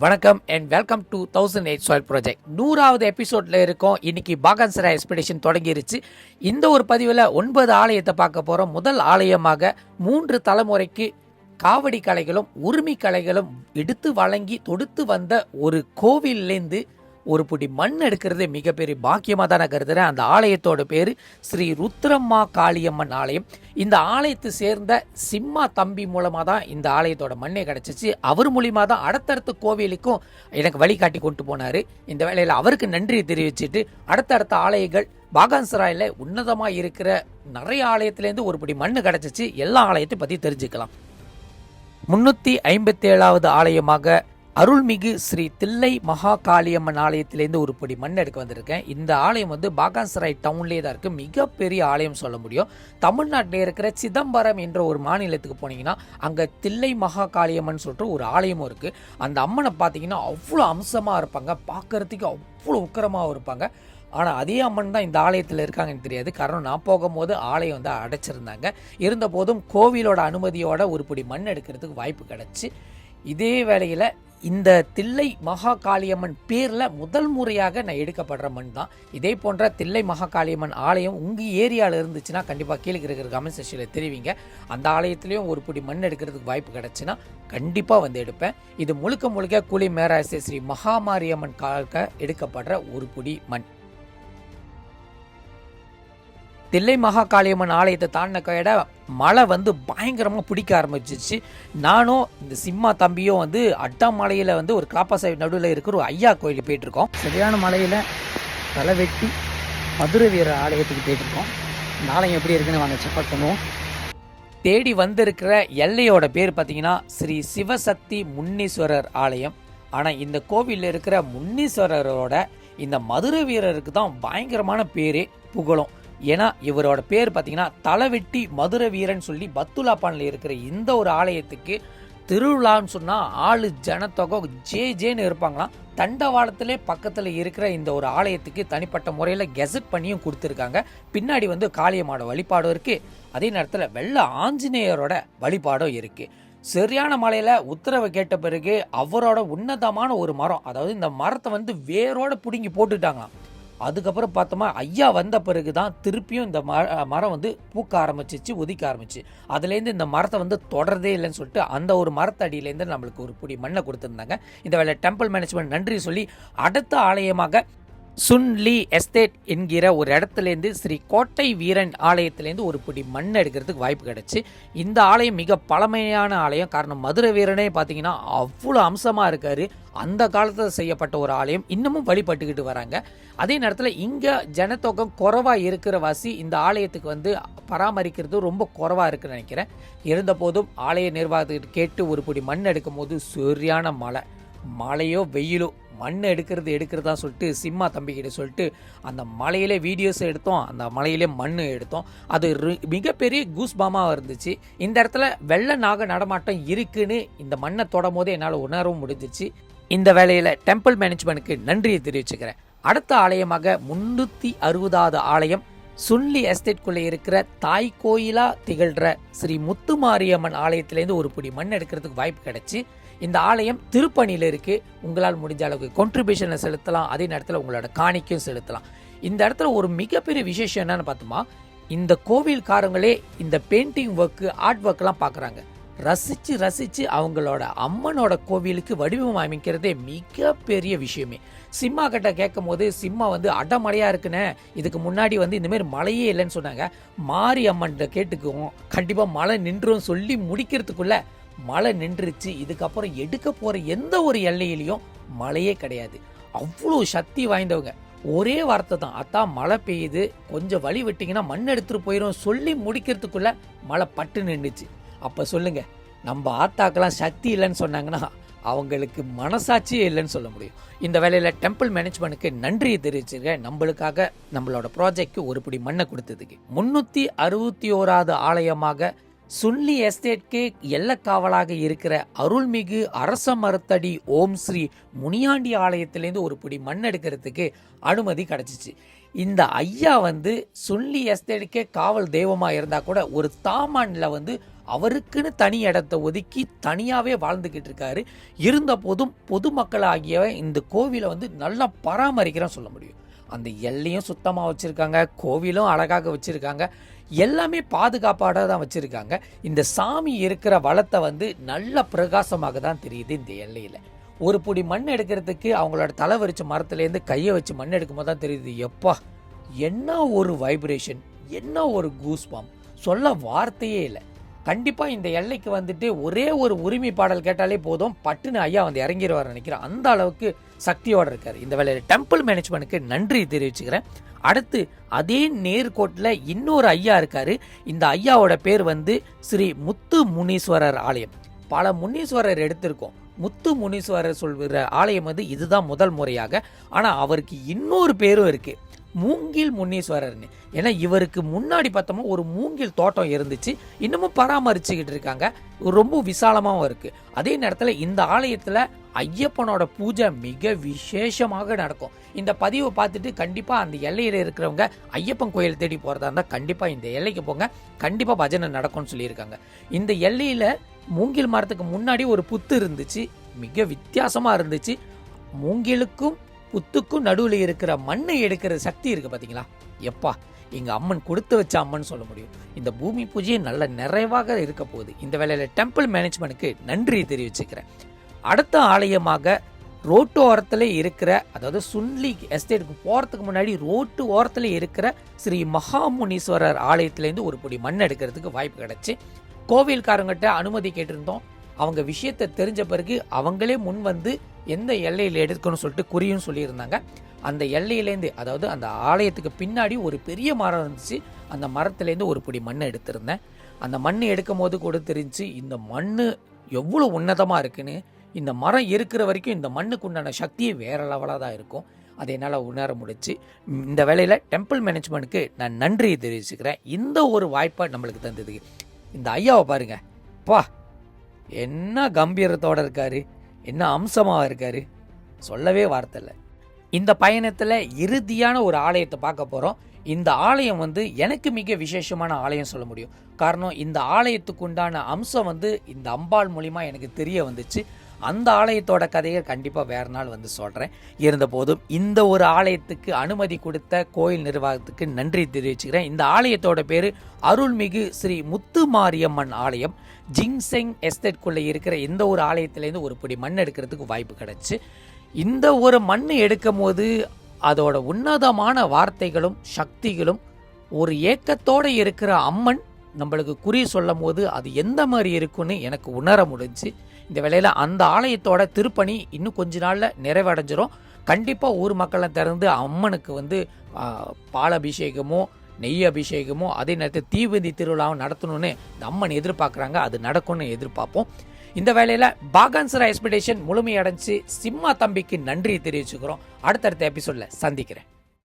வணக்கம் and welcome to 1008 soil project. 100வது எபிசோட்ல இருக்கோம். இன்னைக்கு பாகான்சரா எக்ஸ்பெடிஷன் தொடங்கிருச்சு. இந்த ஒரு பதிவில் 9 ஆலயத்தை பார்க்க போகிறோம். முதல் ஆலயமாக 3 தலைமுறைக்கு காவடி கலைகளும் உரிமை கலைகளும் எடுத்து வழங்கி தொடுத்து வந்த ஒரு கோவில்லேருந்து ஒரு பிடி மண் எடுக்கிறது மிகப்பெரிய பாக்கியமாக தான் நான் கருதுகிறேன். அந்த ஆலயத்தோட பேர் ஸ்ரீ ருத்ரம்மா காளியம்மன் ஆலயம். இந்த ஆலயத்தை சேர்ந்த சிம்மா தம்பி மூலமாக தான் இந்த ஆலயத்தோட மண்ணே கிடச்சிச்சு. அவர் மூலியமாக தான் அடுத்தடுத்த கோவிலுக்கும் எனக்கு வழிகாட்டி கொண்டு போனார். இந்த வேளையில் அவருக்கு நன்றி தெரிவிச்சுட்டு அடுத்தடுத்த ஆலயங்கள் பாகான்சராயில் உன்னதமாக இருக்கிற நிறைய ஆலயத்திலேருந்து ஒரு பிடி மண் கிடச்சிச்சு. எல்லா ஆலயத்தையும் பற்றி தெரிஞ்சுக்கலாம். 357வது ஆலயமாக அருள்மிகு ஸ்ரீ தில்லை மகா காளியம்மன் ஆலயத்திலேருந்து ஒரு படி மண் எடுக்க வந்திருக்கேன். இந்த ஆலயம் பாகான்சராய் டவுன்லேயே தான் இருக்குது. மிகப்பெரிய ஆலயம் சொல்ல முடியும். தமிழ்நாட்டில் இருக்கிற சிதம்பரம் என்ற ஒரு மாநிலத்துக்கு போனீங்கன்னா அங்கே தில்லை மகா காளியம்மன் சொல்லிட்டு ஒரு ஆலயமும் இருக்குது. அந்த அம்மனை பார்த்தீங்கன்னா அவ்வளோ அம்சமாக இருப்பாங்க, பார்க்கறதுக்கு அவ்வளோ உக்கரமாக இருப்பாங்க. ஆனால் அதே அம்மன் தான் இந்த ஆலயத்தில் இருக்காங்கன்னு தெரியாது. காரணம் நான் போகும்போது ஆலயம் அடைச்சிருந்தாங்க. இருந்த போதும் கோவிலோட அனுமதியோட ஒரு படி மண் எடுக்கிறதுக்கு வாய்ப்பு கிடச்சி. இதே வேளையில் இந்த தில்லை மகா காளியம்மன் பேரில் முதல் முறையாக நான் எடுக்கப்படுற மண் தான். இதே போன்ற தில்லை மகா காளியம்மன் ஆலயம் உங்கள் ஏரியாவில் இருந்துச்சுன்னா கண்டிப்பாக கீழே இருக்கிற கமெண்ட் செக்ஷனில் தெரிவிங்க. அந்த ஆலயத்துலேயும் ஒரு பிடி மண் எடுக்கிறதுக்கு வாய்ப்பு கிடச்சுன்னா கண்டிப்பாக எடுப்பேன். இது முழுக்க முழுக்க கூலி மேராசி ஸ்ரீ மகாமாரியம்மன் காக்க எடுக்கப்படுற ஒரு பிடி மண். தில்லை மகா காளியம்மன் ஆலயத்தை தாண்டின கையிட மழை பயங்கரமாக பிடிக்க ஆரம்பிச்சிச்சு. நானும் இந்த சிம்மா தம்பியும் அட்டாமலையில் ஒரு கிளாப்பாசை நடுவில் இருக்கிற ஒரு ஐயா கோயிலுக்கு போயிட்டுருக்கோம். சரியான மலையில் தலை வெட்டி மதுரை வீரர் ஆலயத்துக்கு போயிட்டுருக்கோம். இந்த ஆலயம் எப்படி இருக்குன்னு வாங்க செக் பண்ணுவோம். தேடி வந்திருக்கிற எல்லையோட பேர் பார்த்தீங்கன்னா ஸ்ரீ சிவசக்தி முன்னீஸ்வரர் ஆலயம். ஆனால் இந்த கோவிலில் இருக்கிற முன்னீஸ்வரரோட இந்த மதுரை வீரருக்கு தான் பயங்கரமான பேரே புகழும். ஏன்னா இவரோட பேர் பார்த்தீங்கன்னா தலைவெட்டி மதுரை வீரன் சொல்லி பத்துலாப்பானில் இருக்கிற இந்த ஒரு ஆலயத்துக்கு திருவிழான்னு சொன்னால் ஆளு ஜனத்தொகை ஜேன்னு இருப்பாங்களாம். தண்டவாளத்திலே பக்கத்தில் இருக்கிற இந்த ஒரு ஆலயத்துக்கு தனிப்பட்ட முறையில் கெசட் பண்ணியும் கொடுத்துருக்காங்க. பின்னாடி காளியம்மோட வழிபாடும் இருக்குது. அதே நேரத்தில் வெள்ளை ஆஞ்சநேயரோட வழிபாடும் இருக்குது. சரியான மலையில் உத்தரவை கேட்ட பிறகு அவரோட உன்னதமான ஒரு மரம், அதாவது இந்த மரத்தை வேரோட பிடுங்கி போட்டுட்டாங்களாம். அதுக்கப்புறம் பார்த்தோமா ஐயா வந்த பிறகு தான் திருப்பியும் இந்த மரம் பூக்க ஆரம்பிச்சிச்சு, ஒதிக்க ஆரம்பிச்சு. அதுலேருந்து இந்த மரத்தை தொடரதே இல்லைன்னு சொல்லிட்டு அந்த ஒரு மரத்தடியிலேருந்து நம்மளுக்கு ஒரு பிடி மண்ணை கொடுத்துருந்தாங்க. இந்த வேலை டெம்பிள் மேனேஜ்மெண்ட் நன்றி சொல்லி அடுத்த ஆலயமாக சுன்லி எஸ்டேட் என்கிற ஒரு இடத்துலேருந்து ஸ்ரீ கோட்டை வீரன் ஆலயத்திலேருந்து ஒரு பிடி மண் எடுக்கிறதுக்கு வாய்ப்பு கிடச்சி. இந்த ஆலயம் மிக பழமையான ஆலயம். காரணம் மதுரை வீரனே பார்த்தீங்கன்னா அவ்வளோ அம்சமாக இருக்கார். அந்த காலத்தில் செய்யப்பட்ட ஒரு ஆலயம் இன்னமும் வழிபட்டுக்கிட்டு வராங்க. அதே நேரத்தில் இங்கே ஜனத்தொகை குறைவாக இருக்கிற வாசி இந்த ஆலயத்துக்கு பராமரிக்கிறது ரொம்ப குறைவாக இருக்குன்னு நினைக்கிறேன். இருந்த போதும் ஆலய நிர்வாகத்துக்கிட்ட கேட்டு ஒரு பிடி மண் எடுக்கும் போது சரியான மழையோ வெயிலோ மண் எடுக்கிறதா சொல்லிட்டு சிம்மா தம்பிக்கிட்ட சொல்லிட்டு அந்த மலையிலே வீடியோஸ் எடுத்தோம், அந்த மலையிலே மண் எடுத்தோம். அது மிகப்பெரிய கூஸ்பாமாக இருந்துச்சு. இந்த இடத்துல வெள்ளை நாக நடமாட்டம் இருக்குன்னு இந்த மண்ணை தொடும் போதே என்னால் உணரவும் முடிஞ்சிச்சு. இந்த வேலையில் டெம்பிள் மேனேஜ்மெண்ட்டுக்கு நன்றியை தெரிவிச்சுக்கிறேன். அடுத்த ஆலயமாக 360வது ஆலயம் சுன்லி எஸ்டேட்குள்ளே இருக்கிற தாய் கோயிலா திகழ்கிற ஸ்ரீ முத்துமாரியம்மன் ஆலயத்திலேருந்து ஒரு பிடி மண் எடுக்கிறதுக்கு வாய்ப்பு கிடைச்சி. இந்த ஆலயம் திருப்பணியில் இருக்குது. உங்களால் முடிஞ்ச அளவுக்கு கான்ட்ரிபியூஷனை செலுத்தலாம். அதே நேரத்தில் உங்களோட காணிக்கையும் செலுத்தலாம். இந்த இடத்துல ஒரு மிகப்பெரிய விசேஷம் என்னன்னு பார்த்தோமா, இந்த கோவில்காரங்களே இந்த பெயிண்டிங் ஒர்க்கு ஆர்ட் ஒர்க்லாம் பார்க்குறாங்க. ரசித்து அவங்களோட அம்மனோட கோவிலுக்கு வடிவம் அமைக்கிறதே மிகப்பெரிய விஷயமே. சிம்மா கிட்ட கேட்கும் போது சிம்மா அடமழையாக இருக்குன்னு, இதுக்கு முன்னாடி இந்தமாரி மழையே இல்லைன்னு சொன்னாங்க. மாரி அம்மன் கேட்டுக்குவோம், கண்டிப்பாக மழை நின்றும் சொல்லி முடிக்கிறதுக்குள்ள மழை நின்றுச்சு. இதுக்கப்புறம் எடுக்க போகிற எந்த ஒரு எல்லையிலையும் மழையே கிடையாது. அவ்வளோ சக்தி வாய்ந்தவங்க. ஒரே வார்த்தை தான், அதான் மழை பெய்யுது, கொஞ்சம் வழி விட்டிங்கன்னா மண் எடுத்துகிட்டு போயிடும் சொல்லி முடிக்கிறதுக்குள்ள மழை பட்டு நின்றுச்சு. அப்போ சொல்லுங்க, நம்ம ஆத்தாக்கெல்லாம் சக்தி இல்லைன்னு சொன்னாங்கன்னா அவங்களுக்கு மனசாட்சியே இல்லைன்னு சொல்ல முடியும். இந்த வேலையில் டெம்பிள் மேனேஜ்மெண்ட்டுக்கு நன்றியை தெரிவிச்சிருக்கேன். நம்மளுக்காக நம்மளோட ப்ராஜெக்ட்க்கு ஒரு பிடி மண்ணை கொடுத்ததுக்கு. 361வது ஆலயமாக சுன்லி எஸ்டேட்க்கு எல்லக்காவலாக இருக்கிற அருள்மிகு அரச மரத்தடி ஓம் ஸ்ரீ முனியாண்டி ஆலயத்திலேருந்து ஒரு பிடி மண் எடுக்கிறதுக்கு அனுமதி கிடச்சிச்சு. இந்த ஐயா வந்து சுள்ளி எஸ்டேட்டுக்கே காவல் தெய்வமாக இருந்தால் கூட ஒரு தாமானில் வந்து அவருக்குன்னு தனி இடத்தை ஒதுக்கி தனியாகவே வாழ்ந்துக்கிட்டு இருக்காரு. இருந்த போதும் பொதுமக்களாகிய இந்த கோவிலை வந்து நல்லா பராமரிக்கிறேன்னு சொல்ல முடியும். அந்த எல்லையும் சுத்தமாக வச்சுருக்காங்க, கோவிலும் அழகாக வச்சுருக்காங்க, எல்லாமே பாதுகாப்பாக தான் வச்சுருக்காங்க. இந்த சாமி இருக்கிற வளத்தை வந்து நல்ல பிரகாசமாக தான் தெரியுது இந்த எல்லையில். ஒரு பொடி மண் எடுக்கிறதுக்கு அவங்களோட தலை வரிச்ச மரத்துலேருந்து கையை வச்சு மண் எடுக்கும் போது தான் தெரியுது, எப்பா என்ன ஒரு வைப்ரேஷன், என்ன ஒரு கூஸ்பாம், சொல்ல வார்த்தையே இல்லை. கண்டிப்பாக இந்த எல்லைக்கு வந்துட்டு ஒரே ஒரு உரிமை பாடல் கேட்டாலே போதும், பட்டுன்னு ஐயா வந்து இறங்கிடுவார் நினைக்கிறேன். அந்த அளவுக்கு சக்தியோடு இருக்கார். இந்த வேலையில் டெம்பிள் மேனேஜ்மெண்ட்டுக்கு நன்றி தெரிவிச்சுக்கிறேன். அடுத்து அதே நேர்கோட்டில் இன்னொரு ஐயா இருக்காரு. இந்த ஐயாவோட பேர் வந்து ஸ்ரீ முத்து முனீஸ்வரர் ஆலயம். பல முனீஸ்வரர் எடுத்திருக்கோம். முத்து முனீஸ்வரர் சொல்கிற ஆலயம் வந்து இதுதான் முதல் முறையாக. ஆனால் அவருக்கு இன்னொரு பேரும் இருக்குது, மூங்கில் முனீஸ்வரர்னு. ஏன்னா இவருக்கு முன்னாடி பார்த்தோம்னா ஒரு மூங்கில் தோட்டம் இருந்துச்சு, இன்னமும் பராமரிச்சுக்கிட்டு இருக்காங்க, ரொம்ப விசாலமாகவும் இருக்குது. அதே நேரத்தில் இந்த ஆலயத்தில் ஐயப்பனோட பூஜை மிக விசேஷமாக நடக்கும். இந்த பதிவை பார்த்துட்டு கண்டிப்பாக அந்த எல்லையில் இருக்கிறவங்க ஐயப்பன் கோயில் தேடி போகிறதா இருந்தால் கண்டிப்பாக இந்த எல்லைக்கு போங்க, கண்டிப்பாக பஜனை நடக்கும்னு சொல்லியிருக்காங்க. இந்த எல்லையில் மூங்கில் மரத்துக்கு முன்னாடி ஒரு புத்து இருந்துச்சு, மிக வித்தியாசமாக இருந்துச்சு. மூங்கிலுக்கும் புத்துக்கும் நடுவில் இருக்கிற மண்ணை எடுக்கிற சக்தி இருக்குது பார்த்தீங்களா, எப்பா எங்கள் அம்மன் கொடுத்து வச்ச அம்மன் சொல்ல முடியும். இந்த பூமி பூஜையை நல்ல நிறைவாக இருக்க போகுது. இந்த வேலையில் டெம்பிள் மேனேஜ்மெண்ட்டுக்கு நன்றி தெரிவிச்சுக்கிறேன். அடுத்த ஆலயமாக ரோட்டு ஓரத்தில் இருக்கிற, அதாவது சுன்லி எஸ்டேட்டுக்கு போகிறதுக்கு முன்னாடி ரோட்டு ஓரத்தில் இருக்கிற ஸ்ரீ மகாமுனீஸ்வரர் ஆலயத்திலேருந்து ஒரு பொடி மண் எடுக்கிறதுக்கு வாய்ப்பு கிடச்சி கோவில்காரங்கிட்ட அனுமதி கேட்டிருந்தோம். அவங்க விஷயத்தை தெரிஞ்ச பிறகு அவங்களே முன் வந்து எந்த எல்லையில் எடுக்கணும்னு சொல்லிட்டு குறியும் சொல்லியிருந்தாங்க. அந்த எல்லையிலேருந்து, அதாவது அந்த ஆலயத்துக்கு பின்னாடி ஒரு பெரிய மரம் இருந்துச்சு, அந்த மரத்துலேருந்து ஒரு பொடி மண் எடுத்திருந்தேன். அந்த மண் எடுக்கும் போது கூட தெரிஞ்சு இந்த மண் எவ்வளோ உன்னதமாக இருக்குன்னு. இந்த மரம் இருக்கிற வரைக்கும் இந்த மண்ணுக்கு உண்டான சக்தியே வேற லெவலாக தான் இருக்கும். அதை என்னால் உணர முடிச்சு. இந்த வேலையில் டெம்பிள் மேனேஜ்மெண்ட்டுக்கு நான் நன்றி தெரிவிச்சுக்கிறேன். இந்த ஒரு வாய்ப்பை நம்மளுக்கு தந்ததுக்கு. இந்த ஐயாவை பாருங்க, பா என்ன கம்பீரத்தோடு இருக்காரு, என்ன அம்சமாக இருக்காரு, சொல்லவே வார்த்தை இல்லை. இந்த பயணத்தில் இறுதியான ஒரு ஆலயத்தை பார்க்க போகிறோம். இந்த ஆலயம் வந்து எனக்கு மிக விசேஷமான ஆலயம் சொல்ல முடியும். காரணம், இந்த ஆலயத்துக்கு உண்டான அம்சம் வந்து இந்த அம்பாள் மூலிமா எனக்கு தெரிய வந்துச்சு. அந்த ஆலயத்தோட கதையை கண்டிப்பாக வேறு நாள் வந்து சொல்கிறேன். இருந்த போதும் இந்த ஒரு ஆலயத்துக்கு அனுமதி கொடுத்த கோயில் நிர்வாகத்துக்கு நன்றி தெரிவிச்சுக்கிறேன். இந்த ஆலயத்தோட பேர் அருள்மிகு ஸ்ரீ முத்து மாரியம்மன் ஆலயம். ஜிங்செங் எஸ்டேட்குள்ளே இருக்கிற இந்த ஒரு ஆலயத்திலேருந்து ஒரு பிடி மண் எடுக்கிறதுக்கு வாய்ப்பு கிடச்சி. இந்த ஒரு மண் எடுக்கும் போது அதோட உன்னதமான வார்த்தைகளும் சக்திகளும், ஒரு ஏக்கத்தோடு இருக்கிற அம்மன் நம்மளுக்கு குறி சொல்லும் போது அது எந்த மாதிரி இருக்குன்னு எனக்கு உணர முடிஞ்சு. இந்த வேளையில் அந்த ஆலயத்தோட திருப்பணி இன்னும் கொஞ்ச நாளில் நிறைவடைஞ்சிரும். கண்டிப்பாக ஊர் மக்களும் திறந்து அம்மனுக்கு வந்து பாலபிஷேகமோ நெய் அபிஷேகமோ அதே நேரத்தில் தீவந்தி திருவிழாவும் நடத்தணும்னு இந்த அம்மன் எதிர்பார்க்குறாங்க. அது நடக்கும்னு எதிர்பார்ப்போம். இந்த வேளையில் பாகான்சரா எக்ஸ்பெடிஷன் முழுமையடைஞ்சு சிம்மா தம்பிக்கு நன்றி தெரிவிச்சுக்கிறோம். அடுத்தடுத்த எபிசோடில் சந்திக்கிறேன்.